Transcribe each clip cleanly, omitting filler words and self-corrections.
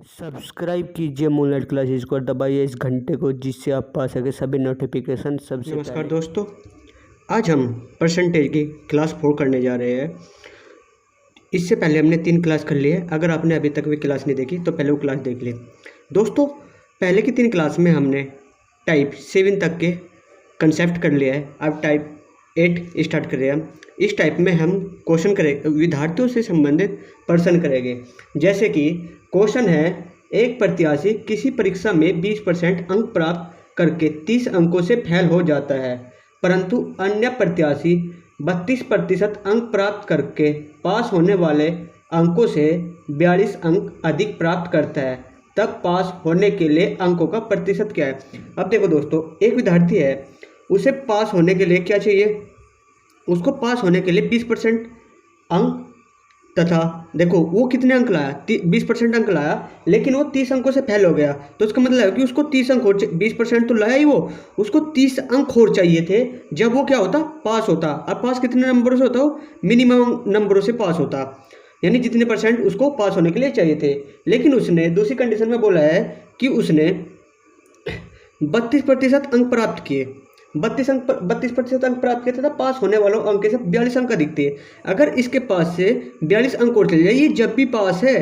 Subscribe कीजिए moonlight classes को, दबाइए इस घंटे को जिससे आप पा सके सभी नोटिफिकेशन सबसे नमस्कार दोस्तों, आज हम परसेंटेज की क्लास 4 करने जा रहे हैं। इससे पहले हमने 3 क्लास कर ली है। अगर आपने अभी तक भी क्लास नहीं देखी तो पहले वो क्लास देख ली। दोस्तों, पहले की 3 क्लास में हमने टाइप 7 तक के कंसेप्ट कर लिया है। अब टाइप 8 स्टार्ट कर रहे हैं। इस टाइप में हम क्वेश्चन करें विद्यार्थियों से संबंधित प्रश्न करेंगे। जैसे कि क्वेश्चन है, एक प्रत्याशी किसी परीक्षा में 20% अंक प्राप्त करके 30 अंकों से फेल हो जाता है, परंतु अन्य प्रत्याशी 32% अंक प्राप्त करके पास होने वाले अंकों से 42 अंक अधिक प्राप्त करता है, तब पास होने के लिए अंकों का प्रतिशत क्या है। अब देखो दोस्तों, एक विद्यार्थी है, उसे पास होने के लिए क्या चाहिए, उसको पास होने के लिए 20% अंक, तथा देखो वो कितने अंक लाया, 20% अंक लाया, लेकिन वो 30 अंकों से फेल हो गया। तो इसका मतलब है कि उसको 30 अंक और 20% तो लाया ही वो, उसको 30 अंक और चाहिए थे जब वो क्या होता, पास होता। अब पास कितने नंबरों से होता, वो मिनिमम नंबरों से पास होता, यानी जितने परसेंट उसको पास होने के लिए चाहिए थे। लेकिन उसने दूसरी कंडीशन में बोला है कि उसने 32% अंक प्राप्त किए, 32% अंक प्राप्त किए तथा पास होने वालों अंक से 42 अंक अधिक थे। अगर इसके पास से 42 अंक और चले जाए, ये जब भी पास है।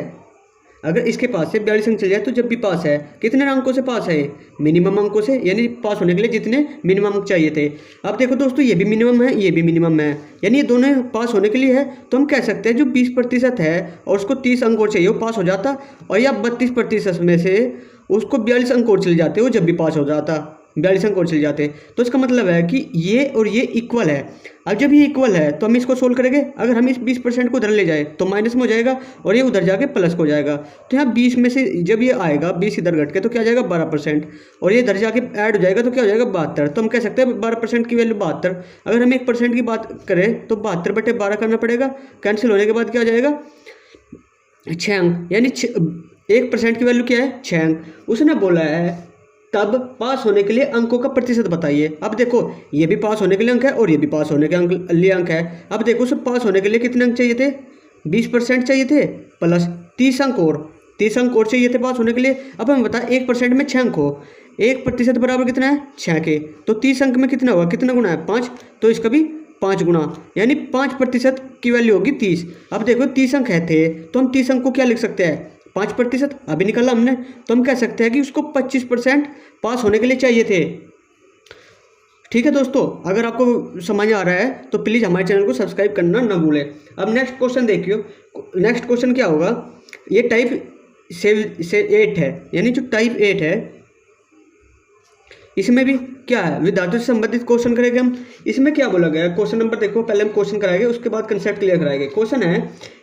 अगर इसके पास से 42 अंक चले जाए तो जब भी पास है। कितने अंकों से पास है, मिनिमम अंकों से, यानी पास होने के लिए जितने मिनिमम अंक चाहिए थे। अब देखो दोस्तों, ये भी मिनिमम है, ये भी मिनिमम है, यानी ये दोनों पास होने के लिए है। तो हम कह सकते हैं जो 20% है और उसको 30 अंक और चाहिए, वो पास हो जाता। और या 32% में से उसको 42 अंक और चले जाते, वो जब भी पास हो जाता, 42 अंक और चले जाते। तो इसका मतलब है कि ये और ये इक्वल है। अब जब ये इक्वल है तो हम इसको सोल्व करेंगे। अगर हम इस 20% को उधर ले जाए तो माइनस में हो जाएगा और ये उधर जाके प्लस को जाएगा। तो यहाँ 20 में से जब ये आएगा, 20 इधर घट के तो क्या जाएगा 12%, और ये इधर जाके ऐड हो जाएगा तो क्या हो जाएगा 72। तो हम कह सकते हैं 12% की वैल्यू 72। अगर हम 1% की बात करें तो 72/12 करना पड़ेगा। कैंसिल होने के बाद क्या हो जाएगा 6 अंक, यानी 1% की वैल्यू क्या है 6 अंक। उसने बोला है तब पास होने के लिए अंकों का प्रतिशत बताइए। अब देखो, ये भी पास होने के लिए अंक है और ये भी पास होने के लिए अंक है। अब देखो, उसे पास होने के लिए कितने अंक चाहिए थे, 20% चाहिए थे प्लस 30 अंक और 30 अंक और चाहिए थे पास होने के लिए। अब हमें बता 1% में 6 अंक हो, 1% बराबर कितना है 6 के, तो 30 अंक में कितना होगा, कितना गुना है 5, तो इसका भी 5 गुना, यानी 5% की वैल्यू होगी 30। अब देखो 30 अंक है थे तो हम 30 अंक को क्या लिख सकते हैं 5%, अभी निकाला हमने। तो हम कह सकते हैं कि उसको 25% पास होने के लिए चाहिए थे। ठीक है दोस्तों, अगर आपको समझ आ रहा है तो प्लीज़ हमारे चैनल को सब्सक्राइब करना ना भूलें। अब नेक्स्ट क्वेश्चन देखियो। नेक्स्ट क्वेश्चन क्या होगा, ये टाइप 8 है, यानी जो टाइप 8 है इसमें भी क्या है, विद्यार्थियों से संबंधित क्वेश्चन करेंगे हम। इसमें क्या बोला गया है, क्वेश्चन नंबर देखो, पहले हम क्वेश्चन कराएंगे, उसके बाद कंसेप्ट क्लियर कराएंगे। क्वेश्चन है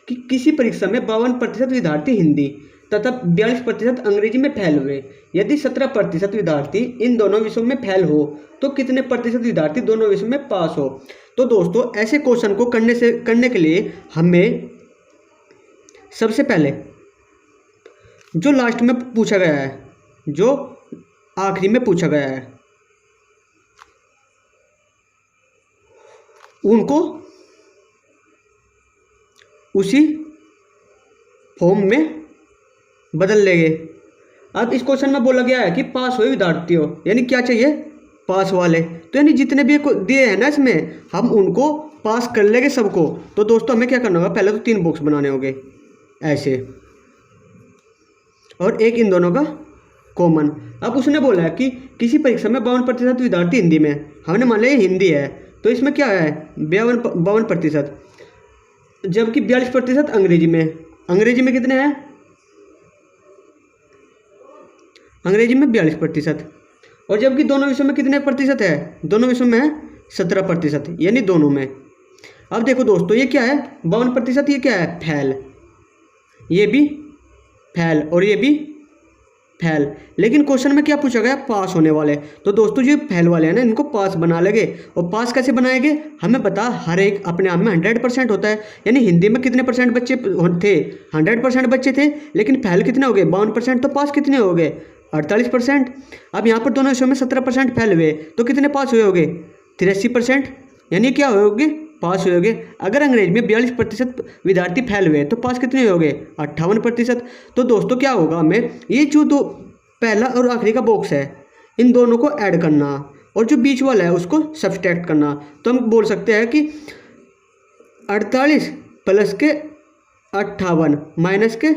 कि किसी परीक्षा में 52% विद्यार्थी हिंदी तथा 42% अंग्रेजी में फेल हुए। यदि 17% विद्यार्थी इन दोनों विषयों में फेल हो तो कितने प्रतिशत विद्यार्थी दोनों विषयों में पास हो। तो दोस्तों, ऐसे क्वेश्चन को करने के लिए हमें सबसे पहले जो लास्ट में पूछा गया है, जो आखिरी में पूछा गया है, उनको उसी फॉर्म में बदल लेंगे। अब इस क्वेश्चन में बोला गया है कि पास हुए विद्यार्थियों, यानी क्या चाहिए पास वाले, तो यानी जितने भी दिए हैं ना इसमें, हम उनको पास कर लेंगे सबको। तो दोस्तों हमें क्या करना होगा, पहले तो 3 बॉक्स बनाने होंगे ऐसे, और एक इन दोनों का कॉमन। अब उसने बोला है कि किसी परीक्षा में 52% विद्यार्थी हिंदी में, हमने मान लिया हिंदी है, तो इसमें क्या है 52%, जबकि 42% अंग्रेजी में। अंग्रेजी में कितने हैं, अंग्रेजी में 42%, और जबकि दोनों विषयों में कितने प्रतिशत है, दोनों विषयों में 17%, यानी दोनों में। अब देखो दोस्तों, ये क्या है 52%, ये क्या है फेल, ये भी फेल और ये भी फेल। लेकिन क्वेश्चन में क्या पूछा गया, पास होने वाले। तो दोस्तों जो फेल वाले हैं ना, इनको पास बना लेंगे। और पास कैसे बनाएंगे, हमें पता हर एक अपने आप में 100% होता है, यानी हिंदी में कितने परसेंट बच्चे थे, 100% बच्चे थे, लेकिन फेल कितने हो गए 52%, तो पास कितने हो गए 48%। अब यहाँ पर दोनों विषयों में 17% फेल हुए, तो कितने पास हुए होंगे 83%, यानी क्या होगे पास हुए होंगे। अगर अंग्रेजी में 42% विद्यार्थी फेल हुए तो पास कितने हो गए 58%। तो दोस्तों क्या होगा, हमें ये जो दो पहला और आखिरी का बॉक्स है इन दोनों को ऐड करना और जो बीच वाला है उसको सब्सट्रैक्ट करना। तो हम बोल सकते हैं कि 48 प्लस के 58 माइनस के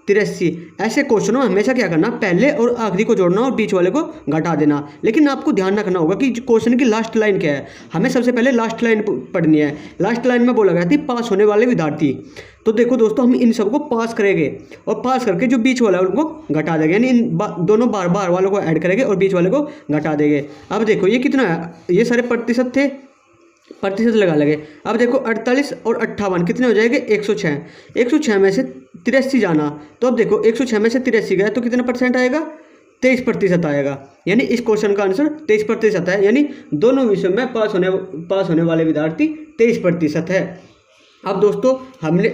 83। ऐसे क्वेश्चनों में हमेशा क्या करना, पहले और आखिरी को जोड़ना और बीच वाले को घटा देना। लेकिन आपको ध्यान रखना होगा कि क्वेश्चन की लास्ट लाइन क्या है। हमें सबसे पहले लास्ट लाइन पढ़नी है। लास्ट लाइन में बोला गया था पास होने वाले विद्यार्थी। तो देखो दोस्तों, हम इन सबको पास करेंगे और पास करके जो बीच वाला है उनको घटा देंगे, यानी इन दोनों बार वालों को ऐड करेंगे और बीच वाले को घटा देंगे। अब देखो ये कितना है, ये सारे प्रतिशत थे, प्रतिशत लगे। अब देखो 48 और 58 कितने हो जाएंगे 106। 106 में से 83 जाना, तो अब देखो 106 में से 83 गया तो कितना परसेंट आएगा, 23% आएगा। यानी इस क्वेश्चन का आंसर 23% है। यानी दोनों विषयों में पास होने वाले विद्यार्थी 23% है। अब दोस्तों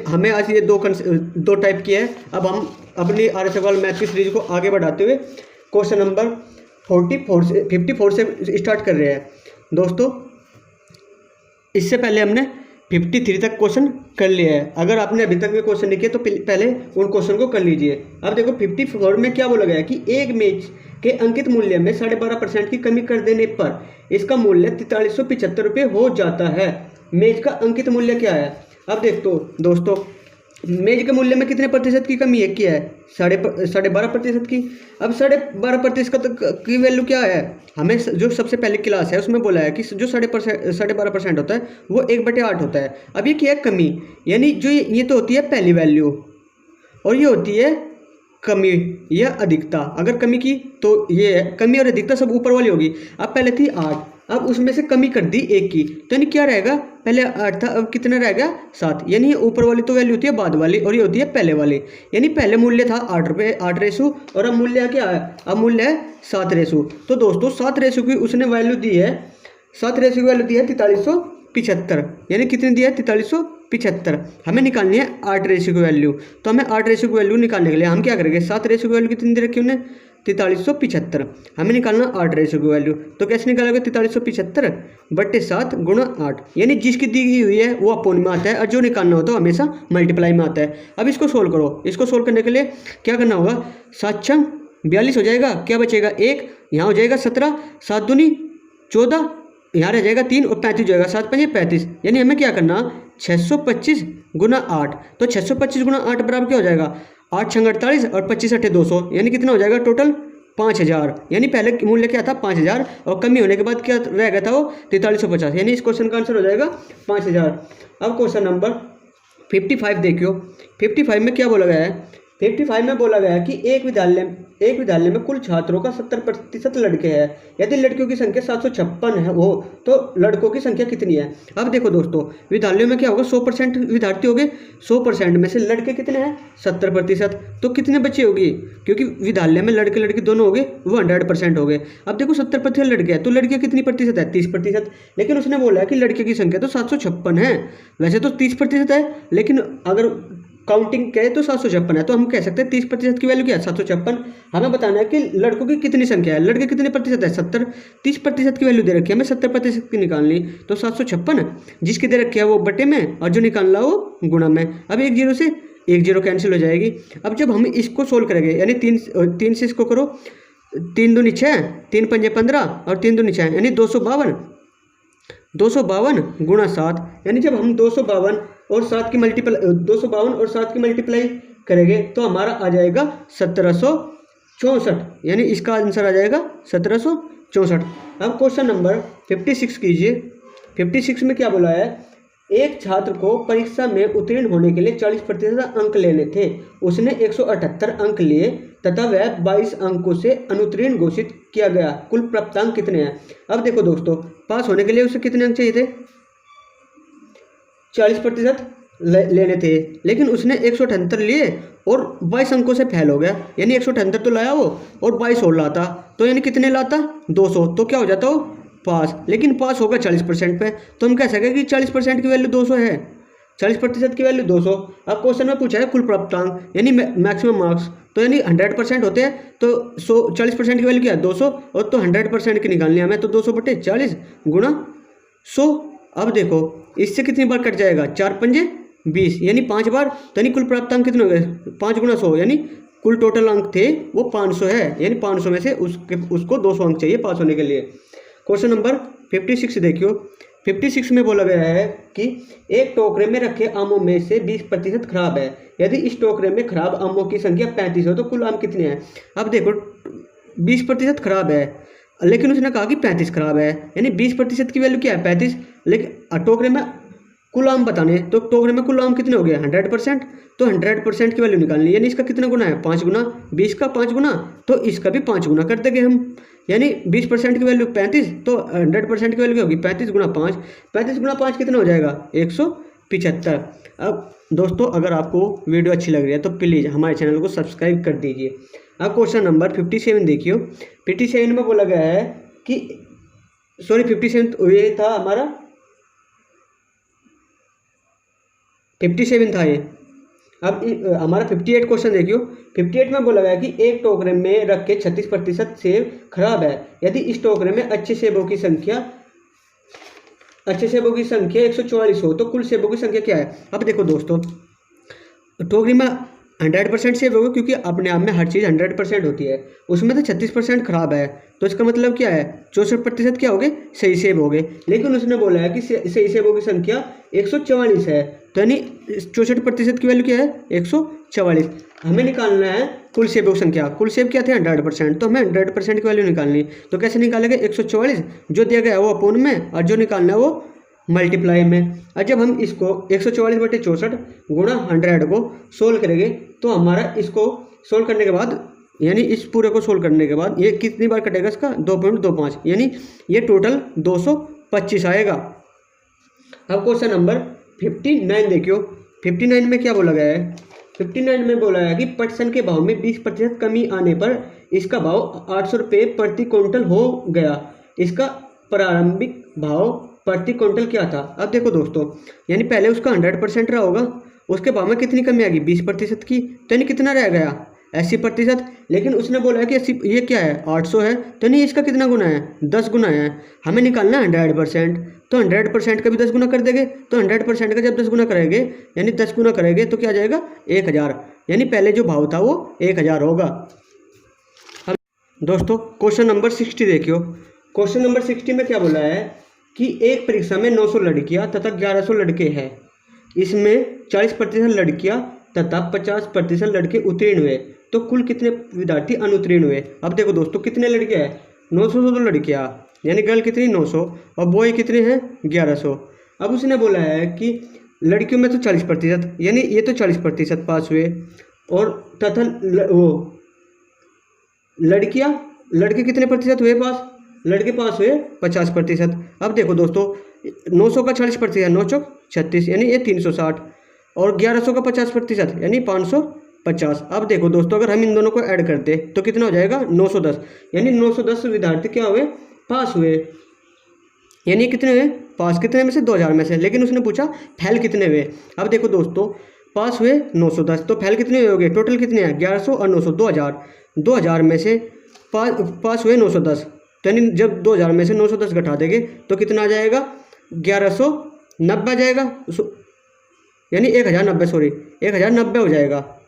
हमें आज ये दो टाइप की है। अब हम अपनी आर्य सवाल मैथ की सीरीज को आगे बढ़ाते हुए क्वेश्चन नंबर 54 से स्टार्ट कर रहे हैं। दोस्तों इससे पहले हमने 53 तक क्वेश्चन कर लिया है। अगर आपने अभी तक भी क्वेश्चन नहीं किए तो पहले उन क्वेश्चन को कर लीजिए। अब देखो 54 में क्या बोला गया है कि एक मेज के अंकित मूल्य में 12.5% की कमी कर देने पर इसका मूल्य 4375 रुपये हो जाता है। मेज का अंकित मूल्य क्या है। अब देखो दोस्तों, मेज के मूल्य में कितने प्रतिशत की कमी है, क्या है 12.5% की। अब 12.5% की वैल्यू क्या है, हमें जो सबसे पहली क्लास है उसमें बोला है कि जो 12.5% होता है वो 1/8 होता है। अब ये क्या है, कमी, यानी जो ये तो होती है पहली वैल्यू और ये होती है कमी या अधिकता। अगर कमी की तो ये है कमी और अधिकता सब ऊपर वाली होगी। अब पहले थी 8, अब उसमें से कमी कर दी 1 की, तो यानी क्या रहेगा, पहले 8 था अब कितना रहेगा 7। यानी ये ऊपर वाली तो वैल्यू होती है बाद वाली और ये होती है पहले वाली। यानी पहले मूल्य था 8 रुपये 8 रेशु और अब मूल्य क्या है, अब मूल्य है 7 रेशु। तो दोस्तों 7 रेशु की उसने वैल्यू दी है, 7 रेशु की वैल्यू दी है 4375। यानी कितनी दी है 4375। हमें निकालनी है 8 रेशु की वैल्यू। तो हमें 8 रेशु की वैल्यू निकालने के लिए हम क्या करेंगे, 7 रेशु की वैल्यू कितनी दे रखी है उन्हें 4375। हमें निकालना 8 रेशो की वैल्यू। तो कैसे निकालोगे 4375/7 गुणा 8। यानी जिसकी दी हुई है वो अपोन में आता है और जो निकालना होता है हमेशा मल्टीप्लाई में आता है। अब इसको सोल्व करो। इसको सोल्व करने के लिए क्या करना होगा, 7 छंग 42 हो जाएगा, क्या बचेगा 1, यहाँ हो जाएगा 17, 7 दूनी 14, यहाँ रह जाएगा 3 और 35 हो जाएगा, 7 5 35। यानी हमें क्या करना 625 गुना 8। तो 625 गुना 8 बराबर क्या हो जाएगा 8 छंग 48 और 25 8 200। यानी कितना हो जाएगा टोटल 5000। यानी पहले मूल्य क्या था 5000 और कमी होने के बाद क्या रह गया था वो 4350। यानी इस क्वेश्चन का आंसर हो जाएगा 5000। अब क्वेश्चन नंबर 55 देखियो। 55 में क्या बोला गया है, 55 में बोला गया है कि एक विद्यालय में कुल छात्रों का 70% लड़के हैं। यदि लड़कियों की संख्या 756 है वो, तो लड़कों की संख्या कितनी है। अब देखो दोस्तों, विद्यालयों में क्या होगा 100% विद्यार्थी हो गए, 100% में से लड़के कितने हैं 70%। तो कितने बच्चे होगी, क्योंकि विद्यालय में लड़के लड़की दोनों हो गए वो 100% हो गए। अब देखो 70% लड़के हैं तो लड़कियाँ कितनी प्रतिशत है 30%। लेकिन उसने बोला है कि लड़के की संख्या तो 756 है, वैसे तो 30% है, लेकिन अगर काउंटिंग करें तो 756 है। तो हम कह सकते हैं 30% की वैल्यू क्या है 756। हमें बताना है कि लड़कों की कितनी संख्या है, लड़के कितने प्रतिशत है 70। 30% की वैल्यू दे रखी है, हमें 70% की निकालनी। तो 756 जिसकी दे रखी है वो बटे में और जो निकालना वो गुणा में। अब 1 0 से 1 0 कैंसिल हो जाएगी। अब जब हम इसको सोल्व करेंगे, यानी 3 से इसको करो, 3 दूनी 6, 3 पंजे 15 और 3 दूनी 6, यानी 252 गुणा 7। यानी जब हम 252 और 7 की मल्टीप्लाई करेंगे तो हमारा आ जाएगा 1764। यानी इसका आंसर आ जाएगा 1764। अब क्वेश्चन नंबर 56 कीजिए। 56 में क्या बोला है, एक छात्र को परीक्षा में उत्तीर्ण होने के लिए 40% अंक लेने थे। उसने 178 अंक लिए तथा वह 22 अंकों से अनुत्तीर्ण घोषित किया गया। कुल प्राप्तांक कितने हैं। अब देखो दोस्तों, पास होने के लिए उसे कितने अंक चाहिए थे 40% लेने थे, लेकिन उसने 178 लिए और 22 अंकों से फेल हो गया। यानी 178 तो लाया वो और 22 और लाता, तो यानी कितने लाता 200, तो क्या हो जाता वो पास। लेकिन पास होगा 40% पे, तो हम कह सकें कि 40% की वैल्यू 200 है, 40% की वैल्यू 200। अब क्वेश्चन में पूछा है कुल प्राप्तांक यानी मैक्सिमम मार्क्स, तो यानी 100% होते हैं तो 40% की वैल्यू क्या है 200 और तो 100% की निकालनी है हमें, तो 200/40 गुणा 100 अब देखो इससे कितनी बार कट जाएगा, 4 पंजे 20 यानी 5 बार, तो यानी कुल प्राप्त अंक कितने हो गए, 5 गुना 100 यानी कुल टोटल अंक थे वो 500 है, यानी 500 में से उसको 200 अंक चाहिए पास होने के लिए। क्वेश्चन नंबर 56 देखियो। 56 में बोला गया है कि एक टोकरे में रखे आमों में से 20% खराब है। यदि इस टोकरे में खराब आमों की संख्या 35 हो तो कुल आम कितने हैं। अब देखो 20% खराब है, लेकिन उसने कहा कि 35 खराब है, यानी 20% की वैल्यू क्या है 35, लेकिन टोकरे में कुल आम बताने, तो टोकरे में कुल आम कितने हो गए 100%, तो 100% की वैल्यू निकालनी, यानी इसका कितना गुना है 5 गुना, 20 का 5 गुना, तो इसका भी 5 गुना कर देंगे हम, यानी 20% की वैल्यू 35, तो 100% की वैल्यू क्या होगी 35 गुना 5, 35 गुना 5 कितना हो जाएगा 175। अब दोस्तों अगर आपको वीडियो अच्छी लग रही है तो प्लीज़ हमारे चैनल को सब्सक्राइब कर दीजिए। अब क्वेश्चन नंबर 57 देखियो। 57 में बोला गया है कि 57 ये था हमारा 57 था ये। अब हमारा 58 क्वेश्चन देखियो। 58 में बोला गया कि एक टोकरे में रख के 36% सेब खराब है। यदि इस टोकरे में अच्छे सेबों की संख्या 144 हो तो कुल सेबों की संख्या क्या है। अब देखो दोस्तों टोकरी में 100% सेब होगा, क्योंकि अपने आप में हर चीज़ 100% होती है, उसमें तो 36% खराब है, तो इसका मतलब क्या है 64% क्या हो गए सही सेब हो गए। लेकिन उसने बोला है कि सही सेबों की संख्या 144 है, तो यानी 64% की वैल्यू क्या है 144। हमें निकालना है कुल सेबों की संख्या, कुल सेब क्या थे 100%, तो हमें 100% की वैल्यू निकालनी। तो कैसे निकालेंगे 144 जो दिया गया है वो अपूर्ण में, और जो निकालना है वो मल्टीप्लाई में। और जब हम इसको 144/64 गुणा 100 को सोल्व करेंगे तो हमारा इसको सोल्व करने के बाद, यानी इस पूरे को सोल्व करने के बाद ये कितनी बार कटेगा इसका 2.25, यानी ये टोटल 225 आएगा। अब क्वेश्चन नंबर 59 देखियो। 59 में क्या बोला गया है। 59 में बोला है कि पटसन के भाव में 20% कमी आने पर इसका भाव 800 रुपये प्रति क्विंटल हो गया। इसका प्रारंभिक भाव प्रति क्विंटल क्या था। अब देखो दोस्तों यानी पहले उसका 100% रहा होगा, उसके भाव में कितनी कमी आ गई 20% की, तो यानी कितना रह गया 80%। लेकिन उसने बोला है कि 80 ये क्या है 800 है, तो नहीं इसका कितना गुना है 10 गुना है। हमें निकालना है 100%, तो 100% का भी 10 गुना कर देंगे, तो 100% का जब 10 गुना करेंगे यानी 10 गुना करेंगे तो क्या आ जाएगा 1000, यानी पहले जो भाव था वो 1000 होगा। अब दोस्तों क्वेश्चन नंबर 60 देखियो। क्वेश्चन नंबर 60 में क्या बोला है कि एक परीक्षा में 900 लड़कियां तथा 1100 लड़के हैं, इसमें 40% लड़कियां तथा 50% लड़के उत्तीर्ण हुए, तो कुल कितने विद्यार्थी अनुत्तीर्ण हुए। अब देखो दोस्तों कितने लड़के हैं 900 तो लड़कियां, यानी गर्ल कितनी 900 और बॉय कितने हैं 1100। अब उसने बोला है कि लड़कियों में तो 40%, यानी ये तो 40% पास हुए, और तथा वो लड़के कितने प्रतिशत हुए पास, लड़के पास हुए 50%। अब देखो दोस्तों 900 का 40%, 9 चौक 36, यानी ये 360, और 1100 का 50% यानी 550। अब देखो दोस्तों अगर हम इन दोनों को ऐड करते तो कितना हो जाएगा 910, यानी 910 विद्यार्थी क्या हुए पास हुए, यानी कितने हुए पास कितने में से 2000 में से। लेकिन उसने पूछा फेल कितने हुए। अब देखो दोस्तों पास हुए 910, तो फेल कितने हुए टोटल कितने हैं 1100 और 900 2000 में से पास हुए 910, तो यानी जब 2000 में से 910 घटा देंगे तो कितना आ जाएगा 1190 आ जाएगा, यानी 1090 सॉरी 1090 हो जाएगा।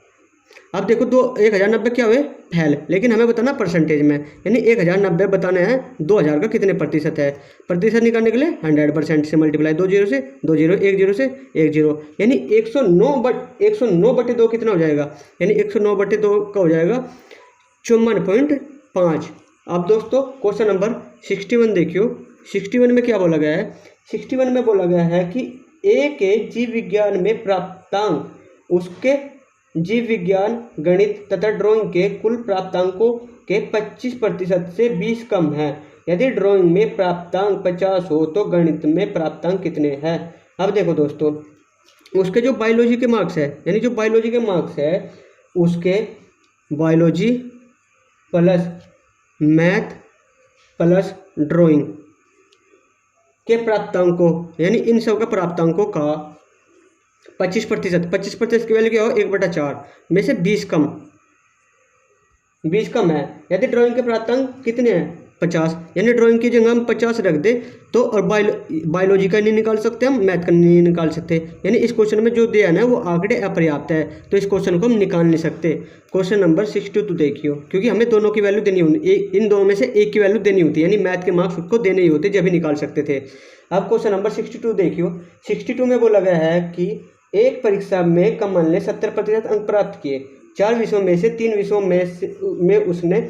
अब देखो 1090 क्या हुए फेल, लेकिन हमें बताना परसेंटेज में, यानी 1090 बताना है 2000 का कितने प्रतिशत है। प्रतिशत निकालने के लिए 100% से मल्टीप्लाई 2 0 से 2 0 1 0 से 1 0, यानी 109/2 कितना हो जाएगा, यानी 109/2 का हो जाएगा 54.5। अब दोस्तों क्वेश्चन नंबर 61 देखियो। 61 में क्या बोला गया है। 61 में बोला गया है कि ए के जीव विज्ञान में प्राप्तांक उसके जीव विज्ञान गणित तथा ड्राइंग के कुल प्राप्तांकों के 25% से 20 कम है। यदि ड्राइंग में प्राप्तांक 50 हो तो गणित में प्राप्तांक कितने हैं। अब देखो दोस्तों उसके जो बायोलॉजी के मार्क्स है, यानी जो बायोलॉजी के मार्क्स है उसके biology plus math plus drawing के प्राप्तांकों, यानी इन सब का प्राप्तांकों का 25% की वैल्यू क्या हो 1/4 में से 20 कम है। यदि ड्राइंग के प्राप्तांक कितने हैं 50, यानी ड्राइंग की जगह हम 50 रख दे तो, और बायोलॉजी का नहीं निकाल सकते हम, मैथ का नहीं निकाल सकते, यानी इस क्वेश्चन में जो दिया है ना वो आंकड़े अपर्याप्त है, तो इस क्वेश्चन को हम निकाल नहीं सकते। क्वेश्चन नंबर 62 देखियो, क्योंकि हमें दोनों की वैल्यू देनी होती, इन दोनों में से एक की वैल्यू देनी होती है, यानी मैथ के मार्क्स उसको देने ही होते जब भी निकाल सकते थे। अब क्वेश्चन नंबर 62 देखियो। 62 में बोला गया है कि एक परीक्षा में कमल ने 70% अंक प्राप्त किए। 4 विषयों में से 3 विषयों में उसने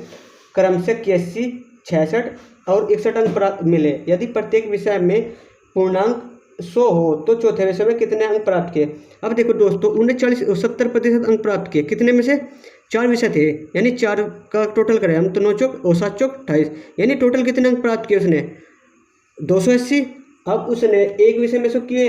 क्रमशः 81, 66 और 61 अंक प्राप्त मिले। यदि प्रत्येक विषय में पूर्णांक 100 हो तो चौथे विषय में कितने अंक प्राप्त किए। अब देखो दोस्तों, उन्हें 70% अंक प्राप्त किए, कितने में से 4 विषय थे, यानी 4 का टोटल करें हम तो 9 चौक और 7 चौक 28, यानी टोटल कितने अंक प्राप्त किए उसने 280। अब उसने एक विषय में से किए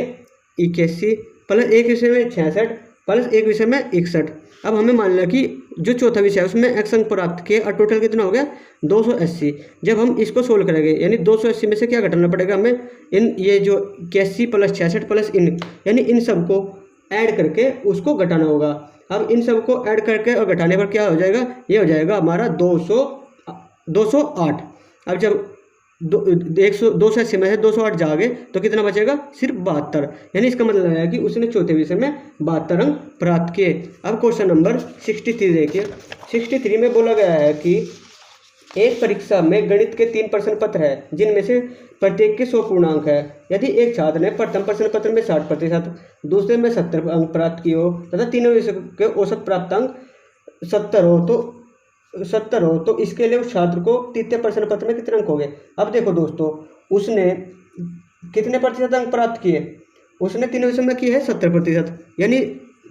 81 प्लस एक विषय में 66 प्लस एक विषय में 61। अब हमें मान लिया कि जो चौथा विषय है उसमें x अंक प्राप्त किए और टोटल कितना हो गया 280। जब हम इसको सोल्व करेंगे यानी 280 में से क्या घटाना पड़ेगा हमें, इन ये जो 81 प्लस 66 प्लस इन, यानी इन सबको ऐड करके उसको घटाना होगा। अब इन सबको ऐड करके और घटाने पर क्या हो जाएगा, ये हो जाएगा हमारा 208। अब जब 280 में से 208 जाओगे तो कितना बचेगा, सिर्फ 72, यानी इसका मतलब है कि उसने चौथे विषय में 72 अंक प्राप्त किए। अब क्वेश्चन नंबर 63 देखिए। 63 में बोला गया है कि एक परीक्षा में गणित के 3 प्रश्न पत्र है जिनमें से प्रत्येक के 100 पूर्णांक है। यदि एक छात्र ने प्रथम प्रश्न पत्र में 60%, दूसरे में 70 अंक प्राप्त किए हो तथा तीनों विषय के औसत प्राप्त अंक 70 हो तो इसके लिए उस छात्र को तृतीय प्रश्न पत्र में कितने अंक हो गए। अब देखो दोस्तों, उसने कितने प्रतिशत अंक प्राप्त किए, उसने तीनों विषयों में किए है 70%, यानी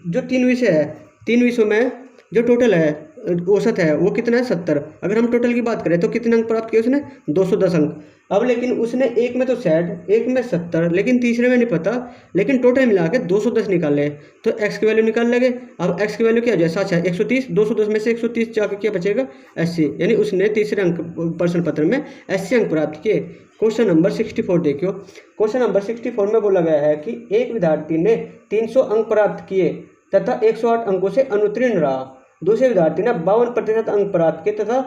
जो 3 विषय है, 3 विषयों में जो टोटल है औसत है वो कितना है 70। अगर हम टोटल की बात करें तो कितने अंक प्राप्त किए उसने 210 अंक। अब लेकिन उसने एक में तो 60, एक में 70, लेकिन तीसरे में नहीं पता, लेकिन टोटल मिला के 210 निकाल ले तो x की वैल्यू निकाल लेंगे। अब x की वैल्यू क्या हो जाए 7 है 130, 210 में से 130 जाकर क्या बचेगा 80, यानी उसने तीसरे अंक प्रश्न पत्र में 80 अंक प्राप्त किए। क्वेश्चन नंबर 64 देखियो। क्वेश्चन नंबर 64 में बोला गया है कि एक विद्यार्थी ने 300 अंक प्राप्त किए तथा 108 अंकों से अनुत्तीर्ण रहा। दूसरे विद्यार्थी ने 52% अंक प्राप्त किए तथा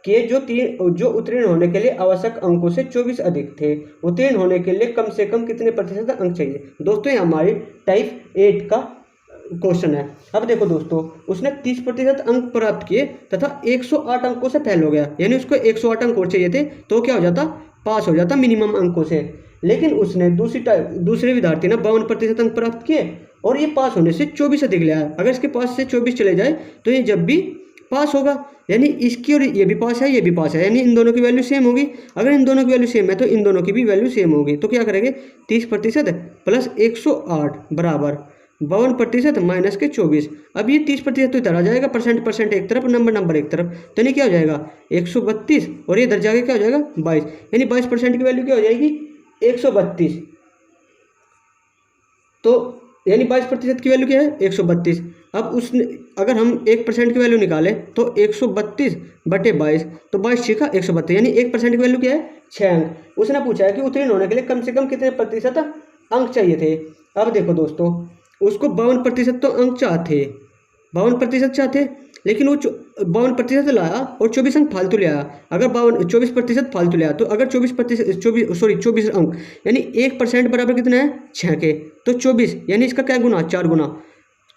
के जो उत्तीर्ण होने के लिए आवश्यक अंकों से 24 अधिक थे। उत्तीर्ण होने के लिए कम से कम कितने प्रतिशत अंक चाहिए। दोस्तों ये हमारी टाइप 8 का क्वेश्चन है। अब देखो दोस्तों, उसने 30% अंक प्राप्त किए तथा 108 अंकों से फेल हो गया, यानी उसको 108 अंक और चाहिए थे तो क्या हो जाता, पास हो जाता मिनिमम अंकों से। लेकिन उसने दूसरे विद्यार्थी ने 52% अंक प्राप्त किए और ये पास होने से 24 अधिक लिया है। अगर इसके पास से 24 चले जाए तो ये जब भी पास होगा, यानी इसकी और ये भी पास है ये भी पास है, यानी इन दोनों की वैल्यू सेम होगी। अगर इन दोनों की वैल्यू सेम है तो इन दोनों की भी वैल्यू सेम होगी। तो क्या करेंगे 30% प्लस 108 बराबर 52% माइनस के 24। अब ये 30% तो इधर आ जाएगा, परसेंट एक तरफ, नंबर एक तरफ, तो नहीं क्या हो जाएगा 132 और ये इधर जाके क्या हो जाएगा 22, यानी 22% की वैल्यू क्या हो जाएगी 132। तो यानी 22% की वैल्यू क्या है 132। अब उसने अगर हम 1% की वैल्यू निकालें तो 132 बटे 22, तो 22 छिका 132, यानी 1% की वैल्यू क्या है 6 अंक। उसने पूछा है कि उत्तीर्ण होने के लिए कम से कम कितने प्रतिशत अंक चाहिए थे। अब देखो दोस्तों, उसको 52% तो अंक चाहते, 52% चाहते, लेकिन वो 52% लाया और 24 अंक फालतू ले आया। अगर 24% फालतू ले आया तो अगर 24 अंक, यानी 1% बराबर कितना है 6 के, तो 24 यानी इसका क्या गुना 4 गुना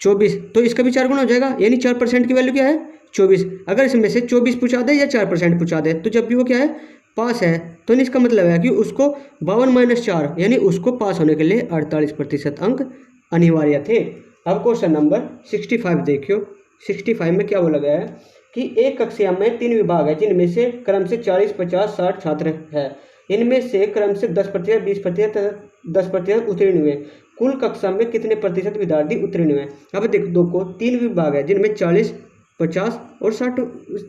24, तो इसका भी 4 गुना हो जाएगा, यानी 4% की वैल्यू क्या है 24। अगर इसमें से 24 पूछा दे या 4% पूछा दे तो जब भी वो क्या है पास है। तो इसका मतलब है कि उसको 52 - 4 यानी उसको पास होने के लिए 48% अंक अनिवार्य थे। अब क्वेश्चन नंबर 65 देखियो। 65 में क्या बोला गया है कि एक कक्षा में 3 विभाग है जिनमें से क्रम से 40, 50, 60 छात्र है। इनमें से क्रम से 10%, 20%, 10% उत्तीर्ण हुए। कुल कक्षा में कितने प्रतिशत विद्यार्थी उत्तीर्ण हुए। अब देखो 3 विभाग है जिनमें 40, 50 और 60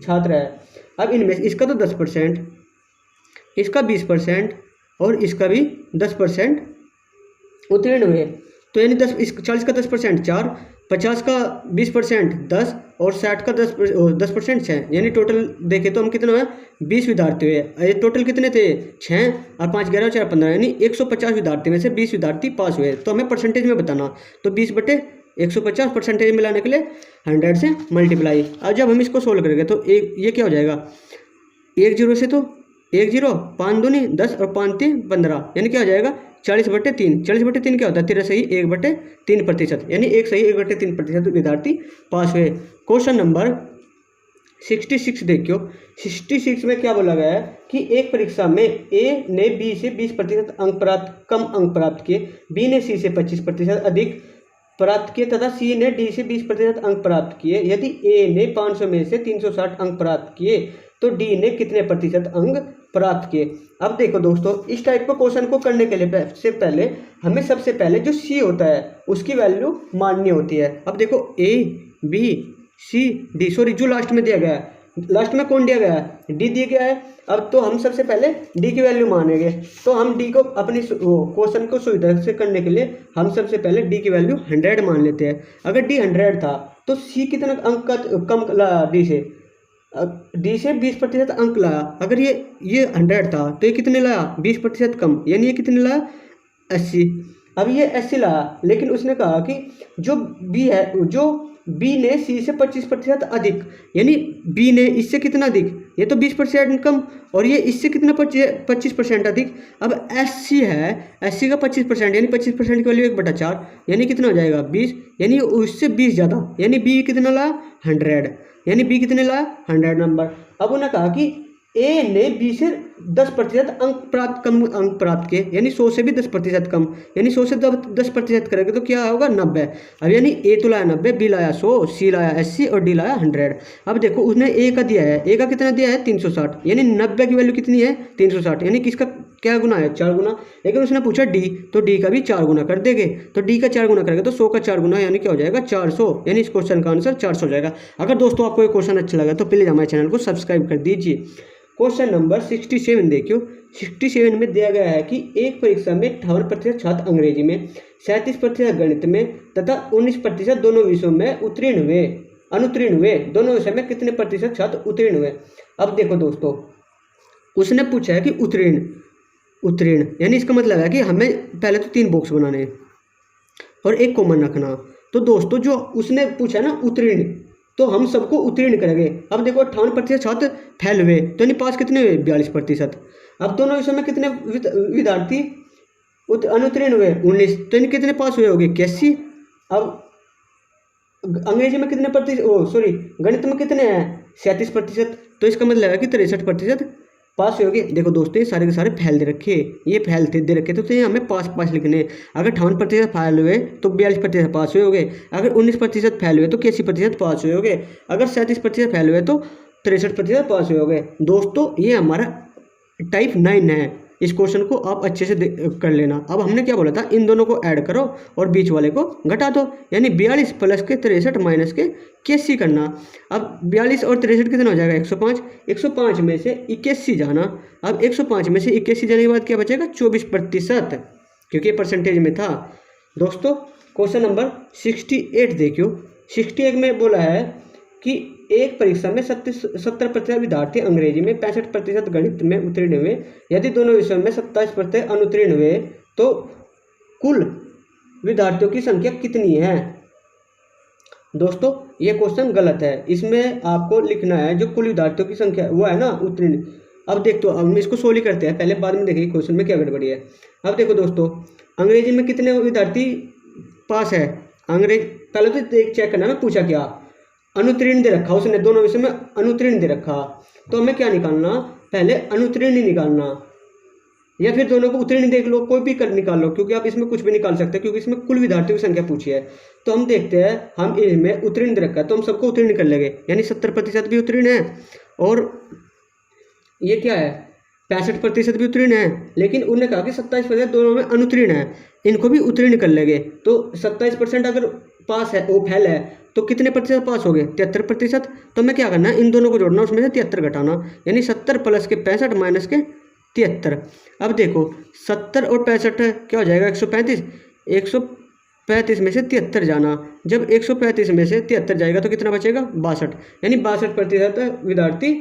छात्र है। अब इनमें इसका तो 10%, इसका 20% और इसका भी 10% उत्तीर्ण हुए। तो यानी 40 का 10% 4, 50 का 20% 10 और 60 का 10% 6, यानी टोटल देखें तो हम कितने हुए 20 विद्यार्थी हुए। ये टोटल कितने थे 6 और 5 11 4 15, यानी 150 विद्यार्थी में से 20 विद्यार्थी पास हुए। तो हमें परसेंटेज में बताना, तो 20/150 परसेंटेज मिलाने के लिए 100 से मल्टीप्लाई। अब जब हम इसको सोल्व करेंगे तो ये क्या हो जाएगा 1 0 से तो 1 0, 5 दूनी 10 और 5 3 15, यानी क्या हो जाएगा 40/3। 40/3 क्या होता है? 13 सही 1/3%, यानी 1 सही 1/3% विद्यार्थी पास हुए। क्वेश्चन नंबर 66 देखियो। 66 में क्या बोला गया है कि एक परीक्षा में ए ने बी से 20% अंक प्राप्त कम अंक प्राप्त किए, बी ने सी से 25% अधिक प्राप्त किए तथा सी ने डी से 20% अंक प्राप्त किए। यदि ए ने 500 में से 360 अंक प्राप्त किए तो डी ने कितने प्रतिशत अंक प्राप्त किए। अब देखो दोस्तों, इस टाइप का क्वेश्चन को करने के लिए से पहले हमें सबसे पहले जो सी होता है उसकी वैल्यू माननी होती है। अब देखो A B C D, sorry जो लास्ट में दिया गया है, लास्ट में कौन दिया गया है? डी दिया गया है। अब तो हम सबसे पहले डी की वैल्यू मानेंगे। तो हम डी को अपनी क्वेश्चन को सुविधा से करने के लिए हम सबसे पहले डी की वैल्यू 100 मान लेते हैं। अगर डी 100 था तो सी कितना अंक का कम लाया? डी से 20% अंक लाया। अगर ये 100 था तो ये कितने लाया? 20% कम, यानी ये कितने लाया? 80। अब ये 80 लाया, लेकिन उसने कहा कि जो बी है, जो बी ने सी से 25% अधिक, यानी बी ने इससे कितना अधिक? ये तो 20% कम और ये इससे कितना 25% अधिक। अब एस सी है, एस सी का 25%, यानी 25% की वैल्यू 1/4, यानी कितना हो जाएगा 20, यानी उससे 20 ज़्यादा, यानी बी कितना लाया? 100, यानी बी कितने लाया? 100 नंबर। अब उन्होंने कहा कि ए ने बी से 10% कम अंक प्राप्त किए, यानी 100 से भी 10% कम, यानी 100 से 10% करेंगे तो क्या होगा? 90। अब यानी ए तो लाया 90, बी लाया 100, सी लाया 80 और डी लाया 100। अब देखो उसने ए का दिया है, ए का कितना दिया है? 360, यानी 90 की वैल्यू कितनी है? 360, यानी किसका क्या गुना है? 4 गुना। लेकिन उसने पूछा डी, तो डी का भी 4 गुना कर देंगे। तो डी का 4 गुना करेंगे तो 100 का 4 गुना, यानी क्या हो जाएगा? 400, यानी इस क्वेश्चन का आंसर 400 हो जाएगा। अगर दोस्तों आपको ये क्वेश्चन अच्छा लगा तो प्लीज़ हमारे चैनल को सब्सक्राइब कर दीजिए। क्वेश्चन नंबर 67 देखियो। 67 में दिया गया है कि एक परीक्षा में 58% छात्र अंग्रेजी में, 37% गणित में तथा 19% दोनों विषयों में अनुत्तीर्ण हुए। दोनों विषय में कितने प्रतिशत छात्र उत्तीर्ण हुए? अब देखो दोस्तों, उसने पूछा है कि उत्तीर्ण, यानी इसका मतलब है कि हमें पहले तो 3 बॉक्स बनाने हैं और एक कॉमन रखना। तो दोस्तों जो उसने पूछा है ना उत्तीर्ण, तो हम सबको उत्तीर्ण करेंगे। अब देखो 58% छात्र फेल हुए, तो यानी पास कितने हुए? 42%। अब दोनों विषयों में कितने विद्यार्थी अनुत्तीर्ण हुए? 19, तो यानी कितने पास हुए होंगे? 81। अब अंग्रेजी में कितने गणित में कितने हैं? 37%, तो इसका मतलब है कि 63% पास होगे। देखो दोस्तों ये सारे के सारे फैल दे रखे, ये फैल दे रखे, तो ये हमें पास लिखने हैं। अगर 58% फैल हुए तो 42% पास हुए होंगे। अगर 19% फैल हुए तो 81% पास हुए होंगे। अगर 37% फैल हुए तो 63% पास हुए होंगे। दोस्तों ये हमारा टाइप 9 है। इस क्वेश्चन को आप अच्छे से कर लेना। अब हमने क्या बोला था? इन दोनों को ऐड करो और बीच वाले को घटा दो, यानी 42 प्लस के 63 माइनस के 81 करना। अब 42 और 63 कितना हो जाएगा? 105। 105 में से 81 जाना। अब 105 में से 81 जाने के बाद क्या बचेगा? 24%, क्योंकि परसेंटेज में था। दोस्तों क्वेश्चन नंबर 68 देखियो। 68 में बोला है कि एक परीक्षा में 70% विद्यार्थी अंग्रेजी में, 65% गणित में उत्तीर्ण हुए। यदि दोनों विषयों में 27% अनुत्तीर्ण हुए तो कुल विद्यार्थियों की संख्या कितनी है? दोस्तों ये क्वेश्चन गलत है। इसमें आपको लिखना है जो कुल विद्यार्थियों की संख्या वो है ना उत्तीर्ण। अब देखो हम इसको सोल्व करते हैं, पहले बाद में देखिए क्वेश्चन में क्या गड़बड़ी है। अब देखो दोस्तों अंग्रेजी में कितने विद्यार्थी पास है? पहले तो चेक करना है पूछा क्या। अनुत्तीर्ण दे रखा उसने, दोनों विषय में अनुत्तीर्ण दे रखा, तो हमें क्या निकालना? पहले अनुत्तीर्ण ही निकालना, या फिर दोनों को उत्तीर्ण देख लो, कोई भी कर निकाल लो, क्योंकि आप इसमें कुछ भी निकाल सकते हैं, क्योंकि इसमें कुल विद्यार्थियों की संख्या पूछी है। तो हम देखते हैं, हम इसमें उत्तीर्ण दे रखा है तो हम सबको उत्तीर्ण कर लेंगे, यानी 70% भी उत्तीर्ण है और ये क्या है 65% भी उत्तीर्ण है। लेकिन उन्होंने कहा कि 27% दोनों में अनुत्तीर्ण है, इनको भी उत्तीर्ण कर लेंगे। तो 27% अगर पास है वो फेल है तो कितने प्रतिशत पास हो गए? 73%। तो हमें क्या करना है? इन दोनों को जोड़ना, उसमें से 73 घटाना, यानी 70 प्लस के 65 माइनस के 73। अब देखो 70 और 65 क्या हो जाएगा? 135। 135 में से 73 जाना, जब 135 में से 73 जाएगा तो कितना बचेगा? 62, यानी 62% विद्यार्थी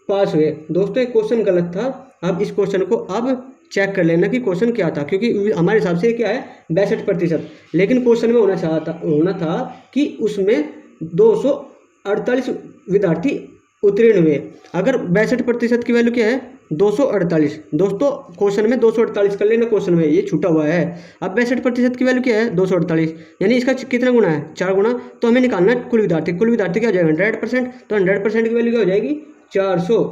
पास हुए। दोस्तों एक क्वेश्चन गलत था। अब इस क्वेश्चन को अब चेक कर लेना कि क्वेश्चन क्या था, क्योंकि हमारे हिसाब से क्या है 62%, लेकिन क्वेश्चन में होना था कि उसमें 248 विद्यार्थी उत्तीर्ण हुए। अगर 62% की वैल्यू क्या है 248। दोस्तों क्वेश्चन में 248 कर लेना, क्वेश्चन में ये छूटा हुआ है। अब 62% की वैल्यू क्या है 248, यानी इसका कितना गुना है 4 गुना। तो हमें निकालना है कुल विद्यार्थी क्या हो जाएगा 100%। तो 100% की वैल्यू क्या हो जाएगी 400।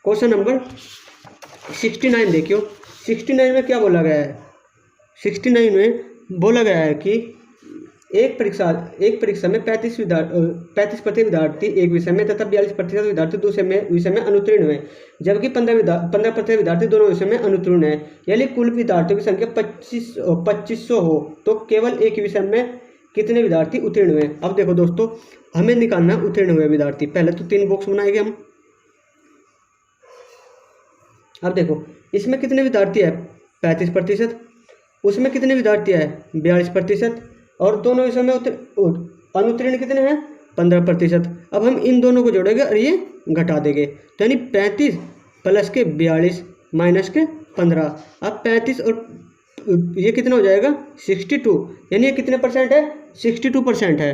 क्वेश्चन नंबर 69 देखियो। 69 में क्या बोला गया है, 69 में बोला गया है कि एक परीक्षा में 35% विद्यार्थी एक विषय में तथा 42% विद्यार्थी दूसरे विषय में अनुत्तीर्ण हुए, जबकि 15% विद्यार्थी दोनों विषय में अनुत्तीर्ण है। यानी कुल विद्यार्थियों की संख्या 2500 हो तो केवल एक विषय में कितने विद्यार्थी उत्तीर्ण हुए। अब देखो दोस्तों, हमें निकालना उत्तीर्ण हुए विद्यार्थी। पहले तो 3 बॉक्स बनाएंगे हम। अब देखो इसमें कितने विद्यार्थी है 35%, उसमें कितने विद्यार्थी है 42%, और दोनों विषयों में अनुत्तीर्ण कितने हैं 15%। अब हम इन दोनों को जोड़ेंगे और ये घटा देंगे, तो यानी 35 प्लस के 42 माइनस के 15। अब 35 और ये कितना हो जाएगा 62, यानी ये कितने परसेंट है 62% है।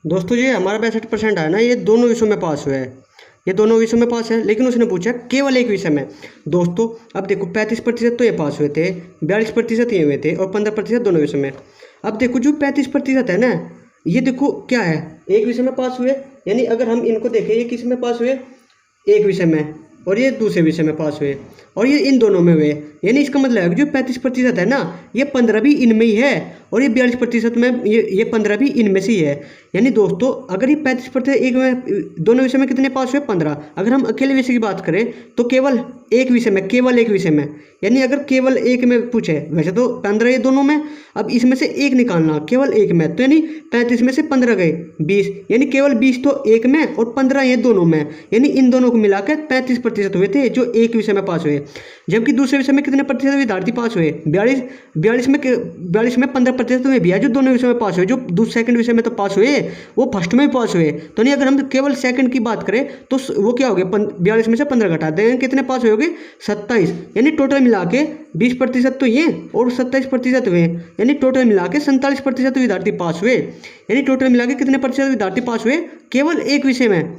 दोस्तों ये हमारा 62% है ना, ये दोनों विषयों में पास हुआ है, ये दोनों विषयों में पास है। लेकिन उसने पूछा केवल एक विषय में। दोस्तों अब देखो 35% तो ये पास हुए थे, 42% ये हुए थे, और 15% दोनों विषय में। अब देखो जो 35% है ना, ये देखो क्या है एक विषय में पास हुए, यानी अगर हम इनको देखें ये किस में पास हुए एक विषय में, और ये दूसरे विषय में पास हुए, और ये इन दोनों में हुए। यानी इसका मतलब है कि जो 35% है ना, ये 15 भी इनमें ही है, और ये 42% में ये 15 भी इनमें से ही है। यानी दोस्तों अगर ये 35% एक में दोनों विषय में कितने पास हुए 15। अगर हम अकेले विषय की बात करें तो केवल एक विषय में, केवल एक विषय में, यानी अगर केवल एक में पूछे, वैसे तो 15 ये दोनों में, अब इसमें से एक निकालना केवल एक में, तो यानी 35 में से 15 गए 20, यानी केवल 20 तो एक में और 15 ये दोनों में, यानी इन दोनों को मिलाकर 35% हुए थे जो एक विषय में पास हुए। जबकि दूसरे विषय में कितने प्रतिशत विद्यार्थी पास हुए 42 में 15% हुए भी है जो दोनों विषय में पास हुए। जो सेकंड विषय में तो पास हुए वो फर्स्ट में भी पास हुए, तो नहीं अगर हम केवल सेकंड की बात करें तो वो क्या हो गया 42 में से 15 घटा देंगे कितने पास हो गए 27, यानी टोटल मिला के 20% तो ये और 27% हुए, यानी टोटल मिला के 47% विद्यार्थी पास हुए। यानी टोटल मिला के कितने प्रतिशत विद्यार्थी पास हुए केवल एक विषय में,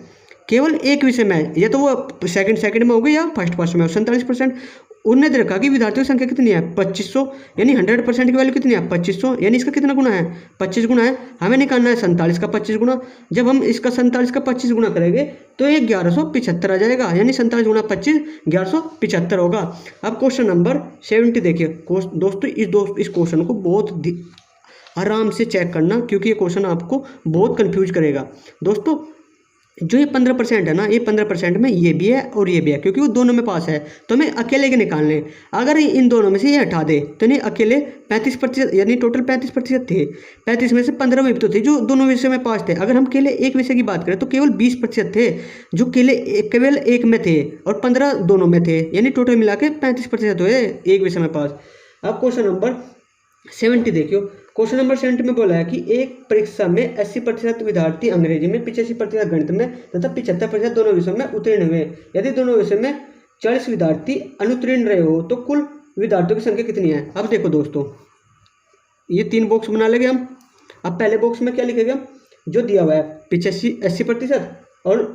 केवल एक विषय में, या तो वो सेकंड में हो गए या फर्स्ट में 47%। उन्होंने देखा कि विद्यार्थियों की संख्या कितनी है 2500, यानी 100% की वैल्यू कितनी है 2500, यानी इसका कितना गुना है 25 गुना है। हमें निकालना है 47 का 25 गुना। जब हम इसका 47 का 25 गुना करेंगे तो ये 1175 आ जाएगा, यानी 47 गुना 25 1175 होगा। अब क्वेश्चन नंबर 70 देखिए। दोस्तों इस क्वेश्चन को बहुत आराम से चेक करना, क्योंकि ये क्वेश्चन आपको बहुत कंफ्यूज करेगा। दोस्तों जो ये 15% है ना, ये 15% में ये भी है और ये भी है, क्योंकि वो दोनों में पास है, तो हमें अकेले के निकालने। अगर इन दोनों में से ये हटा दे तो नहीं अकेले 35%, यानी टोटल 35% थे, 35 में से 15 में भी तो थे जो दोनों विषय में पास थे। अगर हम केवल एक विषय की बात करें तो केवल 20% थे जो केवल एक में थे, और 15 दोनों में थे, यानी टोटल मिला के 35% हुए एक विषय में पास। अब क्वेश्चन नंबर 70 देखियो। क्वेश्चन नंबर 70 में बोला है कि एक परीक्षा में 80% विद्यार्थी अंग्रेजी में, 85% गणित में तथा 75% दोनों विषयों में उत्तीर्ण हुए। यदि दोनों विषय में 40 विद्यार्थी अनुत्तीर्ण रहे हो तो कुल विद्यार्थियों की संख्या कितनी है। अब देखो दोस्तों ये 3 बॉक्स बना लेंगे हम। अब पहले बॉक्स में क्या लिखेगा, जो दिया हुआ है 80% और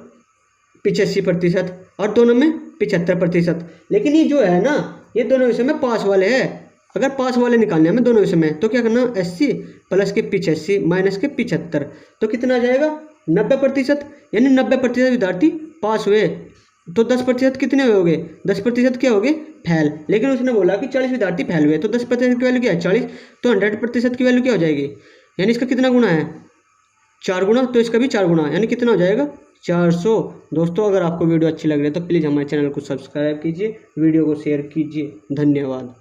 85%, और दोनों में 75%। लेकिन ये जो है ना, ये दोनों विषय में पास वाले हैं। अगर पास वाले निकालने हमें दोनों विषय में, तो क्या करना 80 प्लस के 85 माइनस के 75, तो कितना आ जाएगा 90%, यानी 90% विद्यार्थी पास हुए। तो 10% कितने हो गए 10% क्या हो गए फेल। लेकिन उसने बोला कि 40 विद्यार्थी फेल हुए, तो 10% की वैल्यू क्या है 40, तो 100% की वैल्यू क्या हो जाएगी, यानी इसका कितना गुना है 4 गुना, तो इसका भी 4 गुना, यानी कितना हो जाएगा 400। दोस्तों अगर आपको वीडियो अच्छी लग रही है तो प्लीज़ हमारे चैनल को सब्सक्राइब कीजिए, वीडियो को शेयर कीजिए। धन्यवाद।